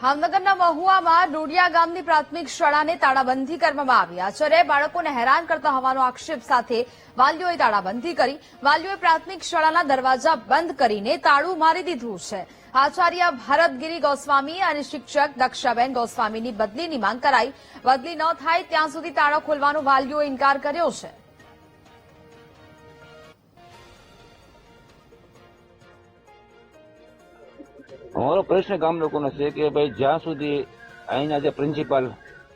ભાવનગરના મહુવામાં ડોડિયા ગામની પ્રાથમિક શાળાને તાળાબંધી કરવામાં આવી। આચાર્ય બાળકોને હેરાન કરતા હોવાનો આક્ષેપ સાથે વાલીઓએ તાળાબંધી કરી। વાલીઓએ પ્રાથમિક શાળાના દરવાજા બંધ કરીને તાળું મારી દીધું છે। આચાર્ય ભરતગીરી ગોસ્વામી અને શિક્ષક દક્ષાબેન ગોસ્વામીની બદલીની માંગ કરાઈ। બદલી ન થાય ત્યાં સુધી તાળા ખોલવાનો વાલીઓએ ઇનકાર કર્યો છે। અમારો પ્રશ્ન ગામ લોકોનો છે કે ભાઈ જ્યાં સુધી અહીંના જે પ્રિન્સિપાલ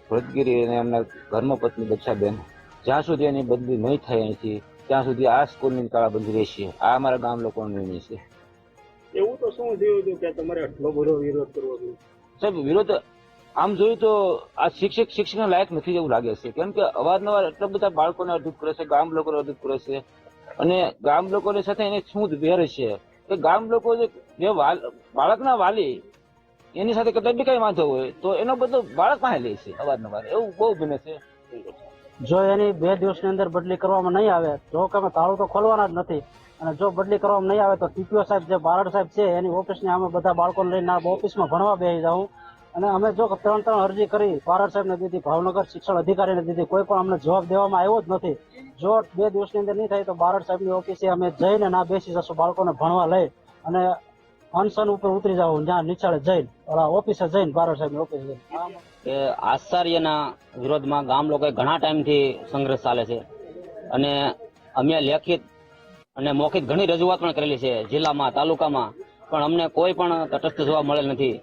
ભરતગીરી અને એમના ધર્મપત્ની દક્ષાબેન જ્યાં સુધી એની બદલી નહીં થાય અહીંથી ત્યાં સુધી આ સ્કૂલની તાળાબંધી રહેશે। આ અમારા ગામ લોકોનો નિર્ણય છે। એવું તો શું થયું હતું કે તમારે આટલો બધો વિરોધ કરવો જોઈએ? સાહેબ વિરોધ આમ જોયું તો આ શિક્ષકના લાયક નથી એવું લાગે છે, કેમ કે અવારનવાર એટલા બધા બાળકોને અડધૂત કરે છે, ગામ લોકોને અડધૂત કરે છે અને ગામ લોકોની સાથે એને શું વેર છે કે ગામ લોકો જે બાળકના વાલી એની સાથે કદાચ બી કઈ વાંધો હોય તો એનો બધો બાળક પાસે લે છે અવારનવાર, એવું બહુ બને છે। જો એની 2 દિવસની અંદર બદલી કરવામાં નહીં આવે તો કે તાળું તો ખોલવાના જ નથી, અને જો બદલી કરવામાં નહીં આવે તો ટીપીઓ સાહેબ જે બારડ સાહેબ છે એની ઓફિસની અમે બધા બાળકોને લઈને ઓફિસમાં ભણવા બેસી જાઉં। અને અમે જો 3 અરજી કરી, બારડ સાહેબને દીધી, ભાવનગર શિક્ષણ અધિકારીને દીધી, કોઈ પણ અમને જવાબ દેવામાં આવ્યો જ નથી। જો 2 દિવસની અંદર નહીં થાય તો બારડ સાહેબની ઓફિસે અમે જઈને ના બેસી જશું, બાળકોને ભણવા લઈ અને અનશન ઉપર ઉતરી જાવ, જ્યાં નિશાળે જઈને ઓફિસે જઈને બારડ સાહેબની ઓફિસે જઈને। આચાર્યના વિરોધમાં ગામ લોકોએ ઘણા ટાઈમથી સંઘર્ષ ચાલે છે અને અમે લેખિત અને મૌખિક ઘણી રજૂઆત પણ કરેલી છે જિલ્લામાં, તાલુકામાં, પણ અમને કોઈ પણ તટસ્થ જવાબ મળેલ નથી।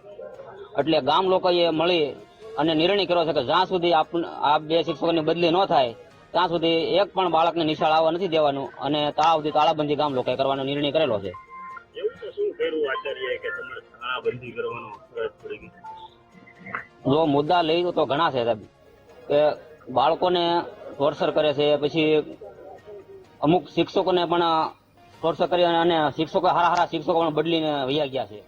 એટલે ગામ લોકોએ મળી અને નિર્ણય કર્યો છે કે જ્યાં સુધી આ 2 શિક્ષકોની બદલી ન થાય ત્યાં સુધી એક પણ બાળકને નિશાળ આવવા નથી દેવાનું અને તાળાબંધી ગામ લોકોએ કરવાનો નિર્ણય કરેલો છે। એવું તો શું કર્યું આચાર્યએ કે તમારે તાળાબંધી કરવાનો ફરજ પડી ગઈ? જો મુદ્દા લઈ તો ઘણા છે સાહેબ, કે બાળકોને ટોર્ચર કરે છે, પછી અમુક શિક્ષકોને પણ ટોર્ચર કરી અને શિક્ષકો હારા શિક્ષકો પણ બદલીને વયા ગયા છે।